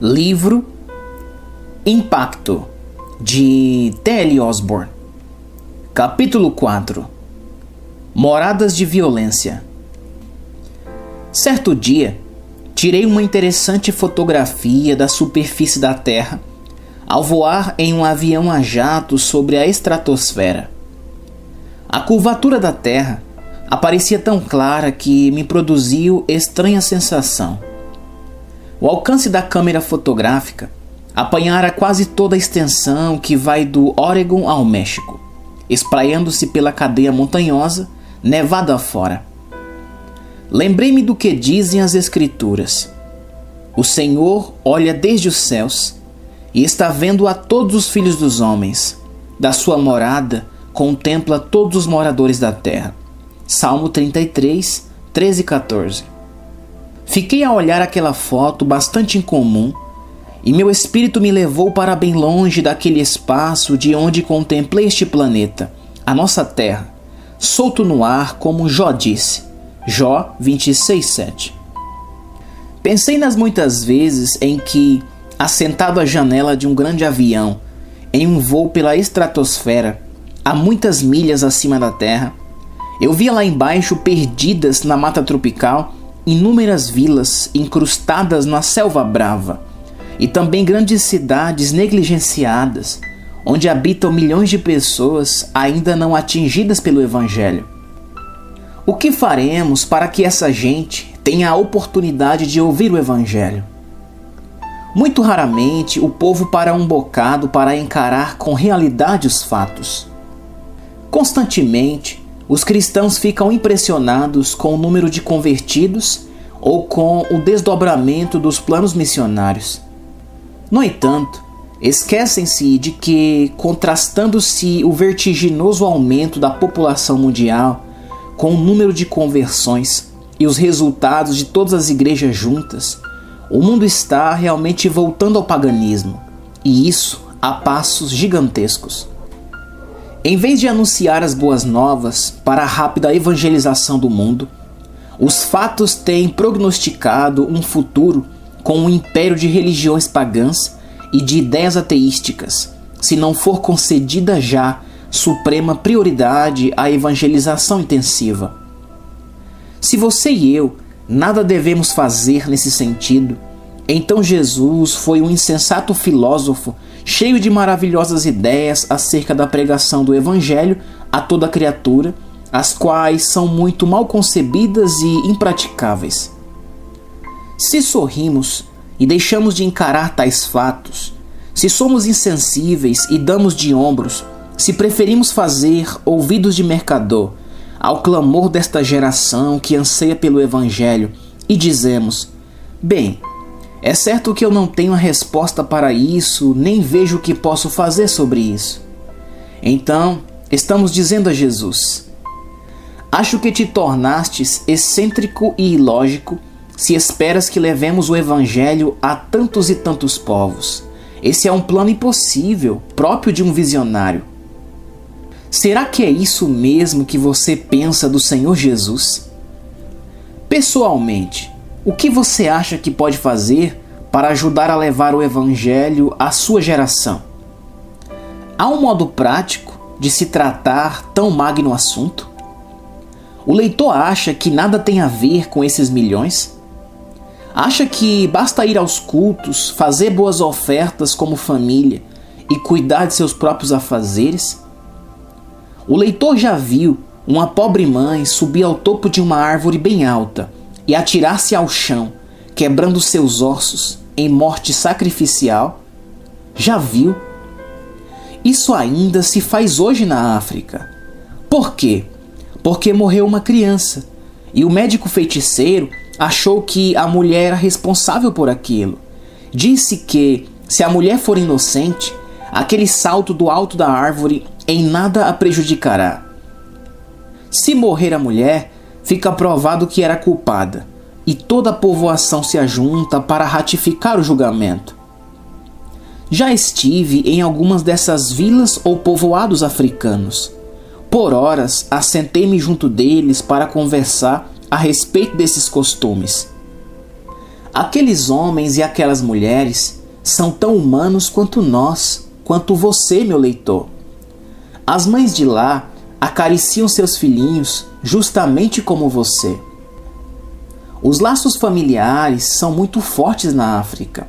Livro Impacto, de T.L. Osborne. Capítulo 4. Moradas de violência. Certo dia, tirei uma interessante fotografia da superfície da Terra ao voar em um avião a jato sobre a estratosfera. A curvatura da Terra aparecia tão clara que me produziu estranha sensação. O alcance da câmera fotográfica apanhara quase toda a extensão que vai do Oregon ao México, espraiando-se pela cadeia montanhosa, nevada afora. Lembrei-me do que dizem as Escrituras. O Senhor olha desde os céus e está vendo a todos os filhos dos homens. Da sua morada contempla todos os moradores da terra. Salmo 33, 13 e 14. Fiquei a olhar aquela foto bastante incomum e meu espírito me levou para bem longe daquele espaço de onde contemplei este planeta, a nossa terra, solto no ar como Jó disse. Jó 26, 7. Pensei nas muitas vezes em que, assentado à janela de um grande avião, em um voo pela estratosfera, a muitas milhas acima da terra, eu via lá embaixo, perdidas na mata tropical, inúmeras vilas incrustadas na selva brava, e também grandes cidades negligenciadas, onde habitam milhões de pessoas ainda não atingidas pelo Evangelho. O que faremos para que essa gente tenha a oportunidade de ouvir o Evangelho? Muito raramente o povo para um bocado para encarar com realidade os fatos. Constantemente, os cristãos ficam impressionados com o número de convertidos ou com o desdobramento dos planos missionários. No entanto, esquecem-se de que, contrastando-se o vertiginoso aumento da população mundial com o número de conversões e os resultados de todas as igrejas juntas, o mundo está realmente voltando ao paganismo, e isso a passos gigantescos. Em vez de anunciar as boas novas para a rápida evangelização do mundo, os fatos têm prognosticado um futuro com um império de religiões pagãs e de ideias ateísticas, se não for concedida já suprema prioridade à evangelização intensiva. Se você e eu nada devemos fazer nesse sentido, então Jesus foi um insensato filósofo cheio de maravilhosas ideias acerca da pregação do Evangelho a toda criatura, as quais são muito mal concebidas e impraticáveis. Se sorrimos e deixamos de encarar tais fatos, se somos insensíveis e damos de ombros, se preferimos fazer ouvidos de mercador ao clamor desta geração que anseia pelo Evangelho e dizemos: bem, é certo que eu não tenho a resposta para isso, nem vejo o que posso fazer sobre isso. Então, estamos dizendo a Jesus: acho que te tornastes excêntrico e ilógico se esperas que levemos o Evangelho a tantos e tantos povos. Esse é um plano impossível, próprio de um visionário. Será que é isso mesmo que você pensa do Senhor Jesus? Pessoalmente, o que você acha que pode fazer para ajudar a levar o Evangelho à sua geração? Há um modo prático de se tratar tão magno assunto? O leitor acha que nada tem a ver com esses milhões? Acha que basta ir aos cultos, fazer boas ofertas como família e cuidar de seus próprios afazeres? O leitor já viu uma pobre mãe subir ao topo de uma árvore bem alta e atirar-se ao chão, quebrando seus ossos em morte sacrificial? Já viu? Isso ainda se faz hoje na África. Por quê? Porque morreu uma criança e o médico feiticeiro achou que a mulher era responsável por aquilo. Disse que, se a mulher for inocente, aquele salto do alto da árvore em nada a prejudicará. Se morrer a mulher, fica provado que era culpada, e toda a povoação se ajunta para ratificar o julgamento. Já estive em algumas dessas vilas ou povoados africanos. Por horas, assentei-me junto deles para conversar a respeito desses costumes. Aqueles homens e aquelas mulheres são tão humanos quanto nós, quanto você, meu leitor. As mães de lá acariciam seus filhinhos justamente como você. Os laços familiares são muito fortes na África,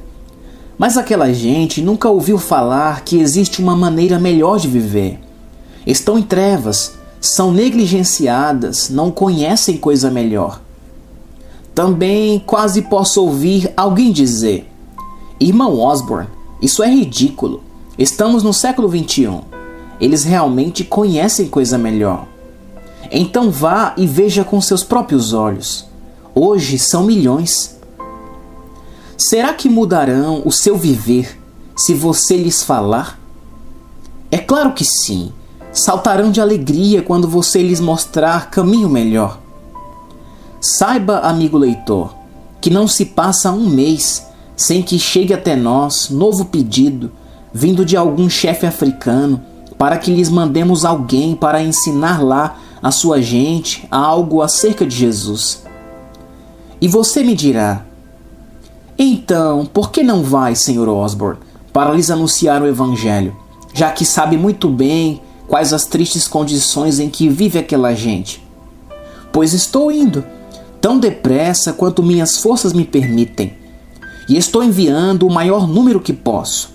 mas aquela gente nunca ouviu falar que existe uma maneira melhor de viver. Estão em trevas, são negligenciadas, não conhecem coisa melhor. Também quase posso ouvir alguém dizer: irmão Osborne, isso é ridículo. Estamos no século XXI. Eles realmente conhecem coisa melhor. Então vá e veja com seus próprios olhos. Hoje são milhões. Será que mudarão o seu viver se você lhes falar? É claro que sim. Saltarão de alegria quando você lhes mostrar caminho melhor. Saiba, amigo leitor, que não se passa um mês sem que chegue até nós novo pedido vindo de algum chefe africano para que lhes mandemos alguém para ensinar lá a sua gente algo acerca de Jesus. E você me dirá: então, por que não vai, Sr. Osborne, para lhes anunciar o Evangelho, já que sabe muito bem quais as tristes condições em que vive aquela gente? Pois estou indo, tão depressa quanto minhas forças me permitem, e estou enviando o maior número que posso.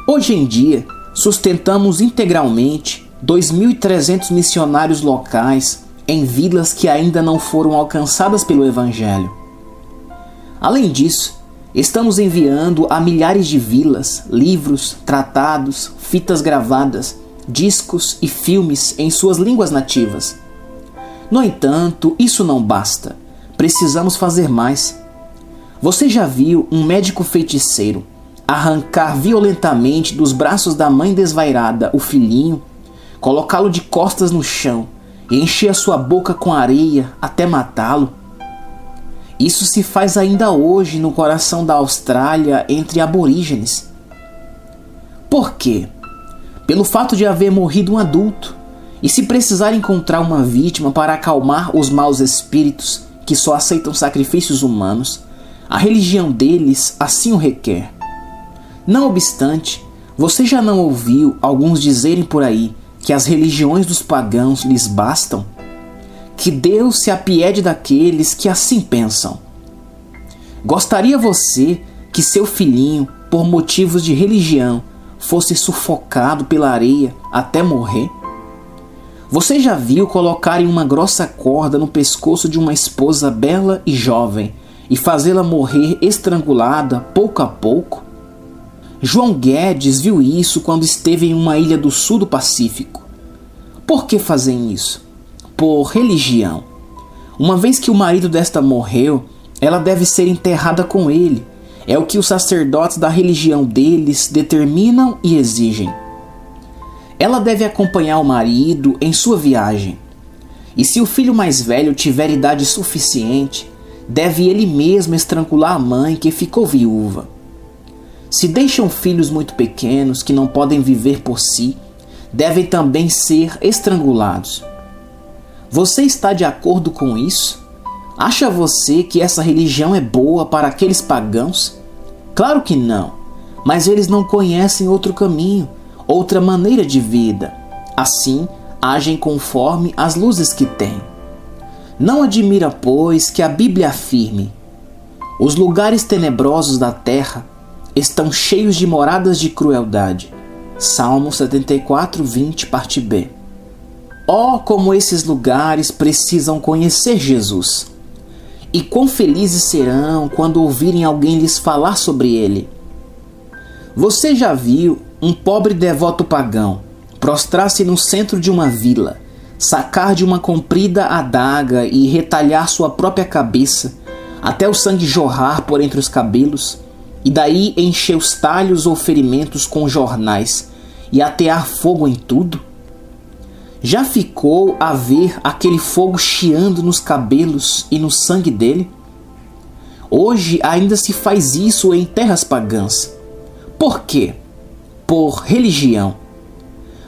Hoje em dia, sustentamos integralmente 2.300 missionários locais em vilas que ainda não foram alcançadas pelo Evangelho. Além disso, estamos enviando a milhares de vilas livros, tratados, fitas gravadas, discos e filmes em suas línguas nativas. No entanto, isso não basta. Precisamos fazer mais. Você já viu um médico feiticeiro arrancar violentamente dos braços da mãe desvairada o filhinho, colocá-lo de costas no chão e encher a sua boca com areia até matá-lo? Isso se faz ainda hoje no coração da Austrália entre aborígenes. Por quê? Pelo fato de haver morrido um adulto, e se precisar encontrar uma vítima para acalmar os maus espíritos que só aceitam sacrifícios humanos, a religião deles assim o requer. Não obstante, você já não ouviu alguns dizerem por aí que as religiões dos pagãos lhes bastam? Que Deus se apiede daqueles que assim pensam. Gostaria você que seu filhinho, por motivos de religião, fosse sufocado pela areia até morrer? Você já viu colocarem uma grossa corda no pescoço de uma esposa bela e jovem e fazê-la morrer estrangulada pouco a pouco? João Guedes viu isso quando esteve em uma ilha do sul do Pacífico. Por que fazem isso? Por religião. Uma vez que o marido desta morreu, ela deve ser enterrada com ele. É o que os sacerdotes da religião deles determinam e exigem. Ela deve acompanhar o marido em sua viagem. E se o filho mais velho tiver idade suficiente, deve ele mesmo estrangular a mãe que ficou viúva. Se deixam filhos muito pequenos que não podem viver por si, devem também ser estrangulados. Você está de acordo com isso? Acha você que essa religião é boa para aqueles pagãos? Claro que não, mas eles não conhecem outro caminho, outra maneira de vida. Assim, agem conforme as luzes que têm. Não admira, pois, que a Bíblia afirme: os lugares tenebrosos da terra estão cheios de moradas de crueldade. Salmo 74, 20, parte B. Oh, como esses lugares precisam conhecer Jesus! E quão felizes serão quando ouvirem alguém lhes falar sobre ele. Você já viu um pobre devoto pagão prostrar-se no centro de uma vila, sacar de uma comprida adaga e retalhar sua própria cabeça, até o sangue jorrar por entre os cabelos, e daí encher os talhos ou ferimentos com jornais e atear fogo em tudo? Já ficou a ver aquele fogo chiando nos cabelos e no sangue dele? Hoje ainda se faz isso em terras pagãs. Por quê? Por religião.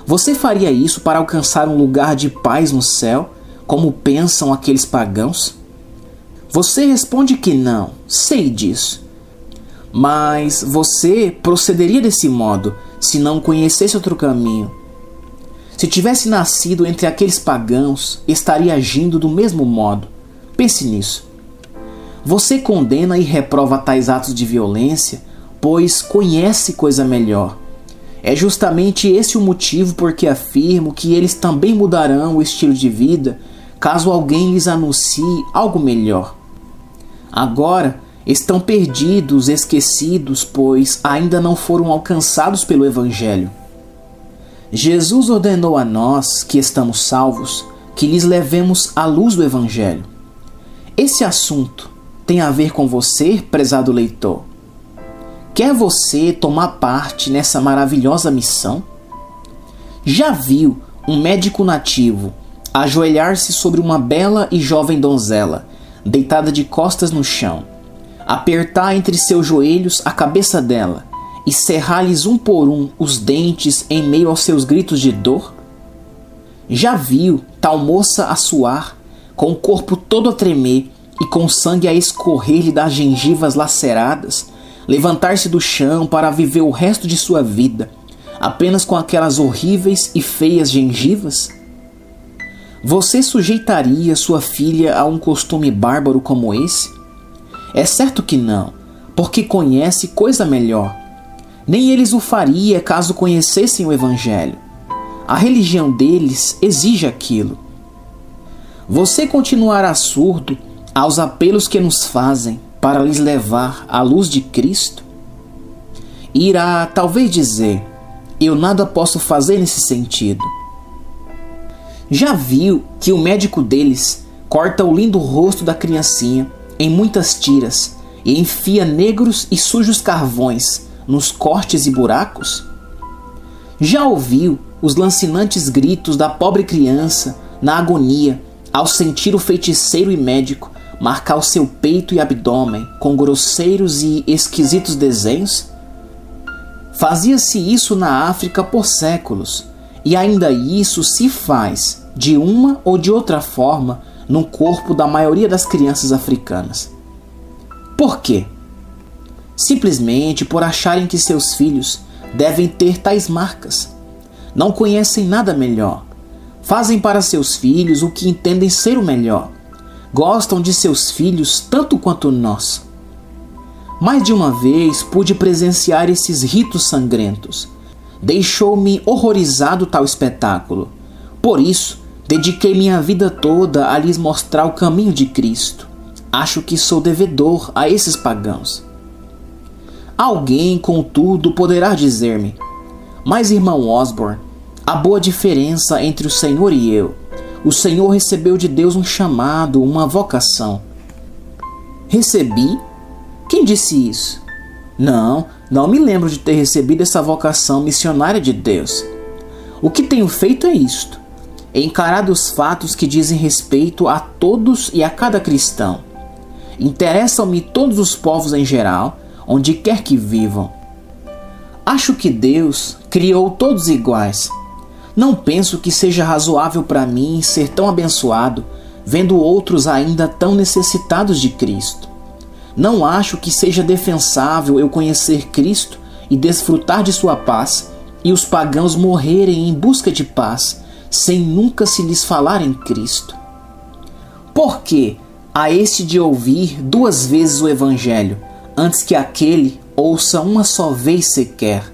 Você faria isso para alcançar um lugar de paz no céu, como pensam aqueles pagãos? Você responde que não, sei disso. Mas você procederia desse modo se não conhecesse outro caminho. Se tivesse nascido entre aqueles pagãos, estaria agindo do mesmo modo. Pense nisso. Você condena e reprova tais atos de violência, pois conhece coisa melhor. É justamente esse o motivo por que afirmo que eles também mudarão o estilo de vida caso alguém lhes anuncie algo melhor. Agora estão perdidos, esquecidos, pois ainda não foram alcançados pelo Evangelho. Jesus ordenou a nós, que estamos salvos, que lhes levemos a luz do Evangelho. Esse assunto tem a ver com você, prezado leitor? Quer você tomar parte nessa maravilhosa missão? Já viu um médico nativo ajoelhar-se sobre uma bela e jovem donzela, deitada de costas no chão, apertar entre seus joelhos a cabeça dela e cerrar-lhes um por um os dentes em meio aos seus gritos de dor? Já viu tal moça a suar, com o corpo todo a tremer e com sangue a escorrer-lhe das gengivas laceradas, levantar-se do chão para viver o resto de sua vida apenas com aquelas horríveis e feias gengivas? Você sujeitaria sua filha a um costume bárbaro como esse? É certo que não, porque conhece coisa melhor. Nem eles o faria caso conhecessem o Evangelho. A religião deles exige aquilo. Você continuará surdo aos apelos que nos fazem para lhes levar à luz de Cristo? Irá talvez dizer: eu nada posso fazer nesse sentido. Já viu que o médico deles corta o lindo rosto da criancinha em muitas tiras e enfia negros e sujos carvões nos cortes e buracos? Já ouviu os lancinantes gritos da pobre criança na agonia ao sentir o feiticeiro e médico marcar o seu peito e abdômen com grosseiros e esquisitos desenhos? Fazia-se isso na África por séculos, e ainda isso se faz, de uma ou de outra forma, no corpo da maioria das crianças africanas. Por quê? Simplesmente por acharem que seus filhos devem ter tais marcas. Não conhecem nada melhor. Fazem para seus filhos o que entendem ser o melhor. Gostam de seus filhos tanto quanto nós. Mais de uma vez pude presenciar esses ritos sangrentos. Deixou-me horrorizado tal espetáculo. Por isso, dediquei minha vida toda a lhes mostrar o caminho de Cristo. Acho que sou devedor a esses pagãos. Alguém, contudo, poderá dizer-me: mas, irmão Osborne, há boa diferença entre o Senhor e eu. O Senhor recebeu de Deus um chamado, uma vocação. Recebi? Quem disse isso? Não me lembro de ter recebido essa vocação missionária de Deus. O que tenho feito é isto: encarado os fatos que dizem respeito a todos e a cada cristão. Interessam-me todos os povos em geral, onde quer que vivam. Acho que Deus criou todos iguais. Não penso que seja razoável para mim ser tão abençoado, vendo outros ainda tão necessitados de Cristo. Não acho que seja defensável eu conhecer Cristo e desfrutar de sua paz, e os pagãos morrerem em busca de paz, sem nunca se lhes falar em Cristo. Por que a este de ouvir 2 vezes o Evangelho, antes que aquele ouça uma só vez sequer?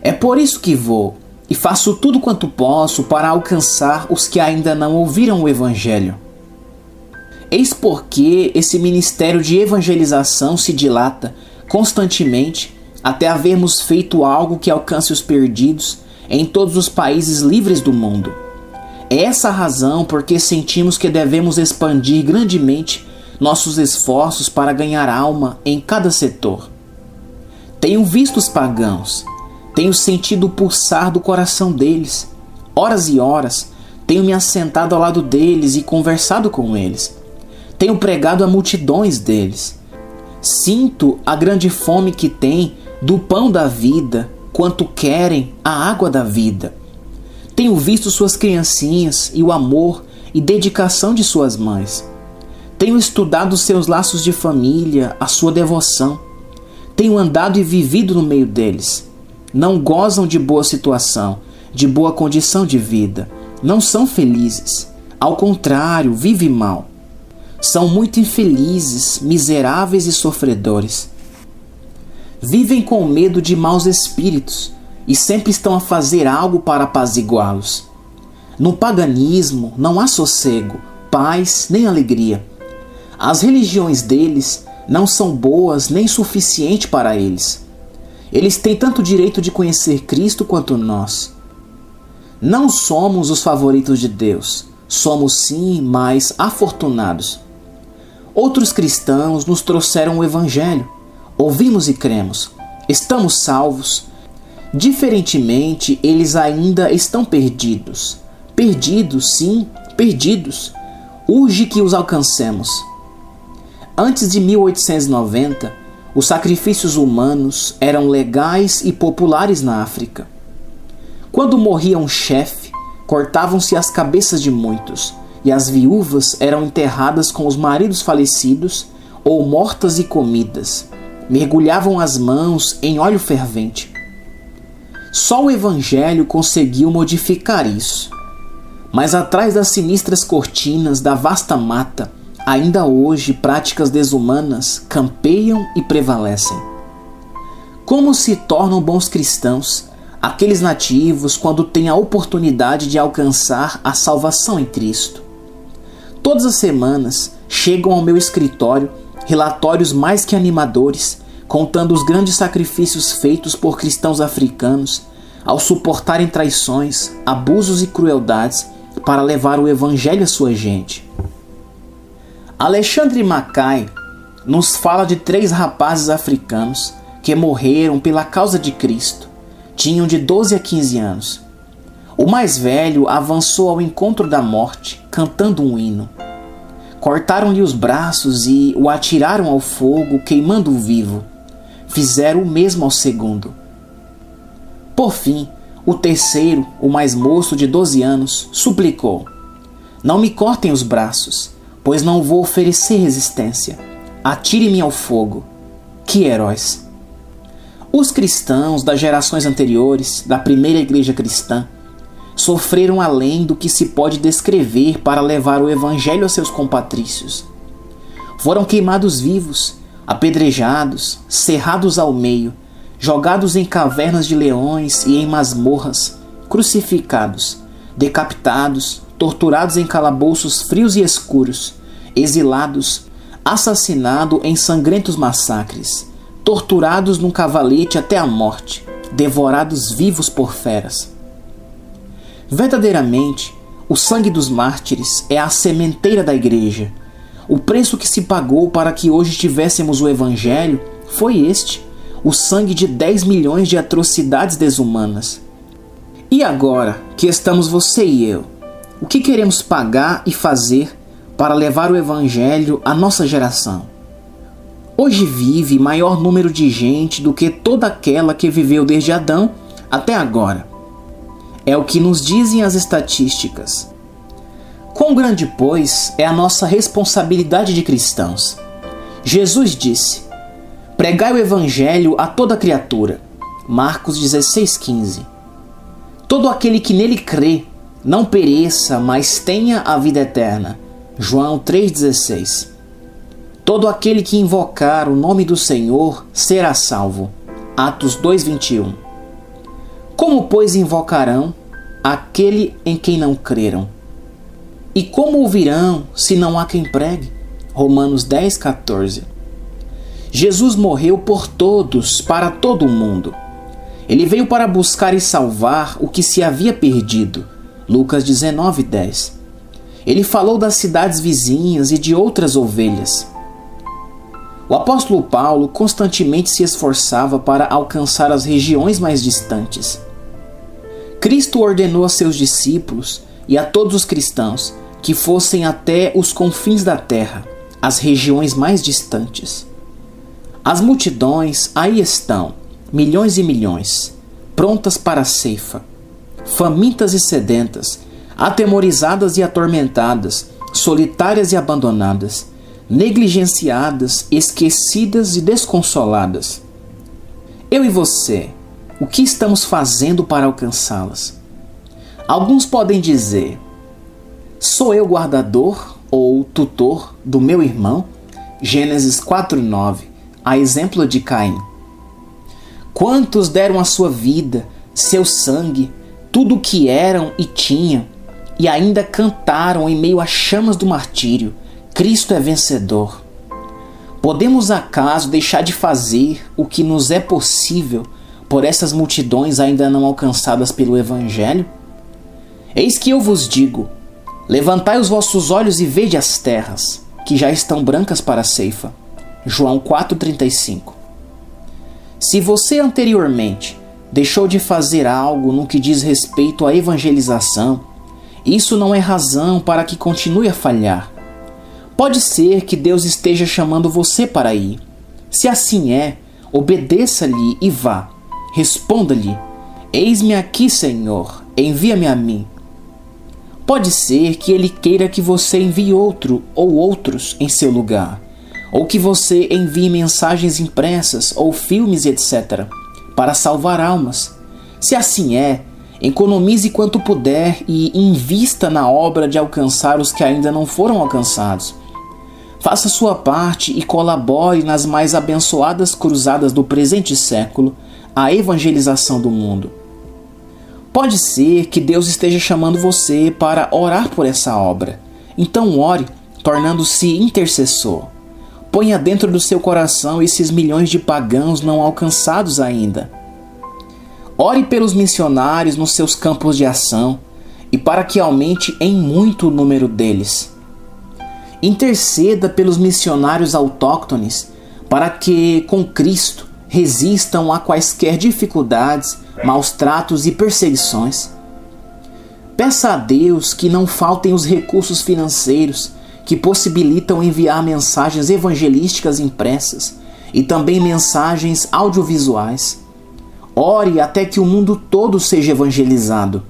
É por isso que vou, e faço tudo quanto posso para alcançar os que ainda não ouviram o Evangelho. Eis porque esse ministério de evangelização se dilata constantemente até havermos feito algo que alcance os perdidos em todos os países livres do mundo. É essa a razão porque sentimos que devemos expandir grandemente nossos esforços para ganhar alma em cada setor. Tenho visto os pagãos, tenho sentido o pulsar do coração deles. Horas e horas tenho me assentado ao lado deles e conversado com eles. Tenho pregado a multidões deles. Sinto a grande fome que têm do pão da vida, quanto querem a água da vida. Tenho visto suas criancinhas e o amor e dedicação de suas mães. Tenho estudado seus laços de família, a sua devoção. Tenho andado e vivido no meio deles. Não gozam de boa situação, de boa condição de vida. Não são felizes. Ao contrário, vivem mal. São muito infelizes, miseráveis e sofredores. Vivem com medo de maus espíritos e sempre estão a fazer algo para apaziguá-los. No paganismo não há sossego, paz nem alegria. As religiões deles não são boas nem suficiente para eles. Eles têm tanto direito de conhecer Cristo quanto nós. Não somos os favoritos de Deus. Somos sim mais afortunados. Outros cristãos nos trouxeram o Evangelho. Ouvimos e cremos. Estamos salvos. Diferentemente, eles ainda estão perdidos. Perdidos, sim, perdidos. Urge que os alcancemos. Antes de 1890, os sacrifícios humanos eram legais e populares na África. Quando morria um chefe, cortavam-se as cabeças de muitos, e as viúvas eram enterradas com os maridos falecidos ou mortas e comidas. Mergulhavam as mãos em óleo fervente. Só o Evangelho conseguiu modificar isso. Mas atrás das sinistras cortinas da vasta mata, ainda hoje práticas desumanas campeiam e prevalecem. Como se tornam bons cristãos aqueles nativos quando têm a oportunidade de alcançar a salvação em Cristo? Todas as semanas chegam ao meu escritório relatórios mais que animadores, contando os grandes sacrifícios feitos por cristãos africanos ao suportarem traições, abusos e crueldades para levar o Evangelho à sua gente. Alexandre Mackay nos fala de 3 rapazes africanos que morreram pela causa de Cristo. Tinham de 12 a 15 anos. O mais velho avançou ao encontro da morte, cantando um hino. Cortaram-lhe os braços e o atiraram ao fogo, queimando-o vivo. Fizeram o mesmo ao segundo. Por fim, o terceiro, o mais moço de 12 anos, suplicou: não me cortem os braços, pois não vou oferecer resistência. Atire-me ao fogo. Que heróis! Os cristãos das gerações anteriores, da primeira igreja cristã, sofreram além do que se pode descrever para levar o Evangelho a seus compatrícios. Foram queimados vivos, apedrejados, cerrados ao meio, jogados em cavernas de leões e em masmorras, crucificados, decapitados, torturados em calabouços frios e escuros, exilados, assassinados em sangrentos massacres, torturados num cavalete até a morte, devorados vivos por feras. Verdadeiramente, o sangue dos mártires é a sementeira da igreja. O preço que se pagou para que hoje tivéssemos o Evangelho foi este: o sangue de 10 milhões de atrocidades desumanas. E agora que estamos você e eu, o que queremos pagar e fazer para levar o Evangelho à nossa geração? Hoje vive maior número de gente do que toda aquela que viveu desde Adão até agora. É o que nos dizem as estatísticas. Quão grande, pois, é a nossa responsabilidade de cristãos? Jesus disse: pregai o Evangelho a toda criatura. Marcos 16,15. Todo aquele que nele crê não pereça, mas tenha a vida eterna. João 3,16. Todo aquele que invocar o nome do Senhor será salvo. Atos 2,21. Como, pois, invocarão aquele em quem não creram? E como ouvirão se não há quem pregue? Romanos 10,14. Jesus morreu por todos, para todo o mundo. Ele veio para buscar e salvar o que se havia perdido. Lucas 19,10. Ele falou das cidades vizinhas e de outras ovelhas. O apóstolo Paulo constantemente se esforçava para alcançar as regiões mais distantes. Cristo ordenou a seus discípulos e a todos os cristãos que fossem até os confins da terra, as regiões mais distantes. As multidões aí estão, milhões e milhões, prontas para a ceifa, famintas e sedentas, atemorizadas e atormentadas, solitárias e abandonadas, negligenciadas, esquecidas e desconsoladas. Eu e você, o que estamos fazendo para alcançá-las? Alguns podem dizer: sou eu guardador ou tutor do meu irmão? Gênesis 4:9, a exemplo de Caim. Quantos deram a sua vida, seu sangue, tudo o que eram e tinham, e ainda cantaram em meio às chamas do martírio: Cristo é vencedor. Podemos acaso deixar de fazer o que nos é possível por essas multidões ainda não alcançadas pelo Evangelho? Eis que eu vos digo: levantai os vossos olhos e vede as terras, que já estão brancas para a ceifa. João 4,35. Se você anteriormente deixou de fazer algo no que diz respeito à evangelização, isso não é razão para que continue a falhar. Pode ser que Deus esteja chamando você para ir. Se assim é, obedeça-lhe e vá. Responda-lhe: eis-me aqui, Senhor, envia-me a mim. Pode ser que Ele queira que você envie outro ou outros em seu lugar, ou que você envie mensagens impressas ou filmes, etc., para salvar almas. Se assim é, economize quanto puder e invista na obra de alcançar os que ainda não foram alcançados. Faça sua parte e colabore nas mais abençoadas cruzadas do presente século, a evangelização do mundo. Pode ser que Deus esteja chamando você para orar por essa obra. Então ore, tornando-se intercessor. Ponha dentro do seu coração esses milhões de pagãos não alcançados ainda. Ore pelos missionários nos seus campos de ação e para que aumente em muito o número deles. Interceda pelos missionários autóctones para que, com Cristo, resistam a quaisquer dificuldades, maus tratos e perseguições. Peça a Deus que não faltem os recursos financeiros que possibilitam enviar mensagens evangelísticas impressas e também mensagens audiovisuais. Ore até que o mundo todo seja evangelizado.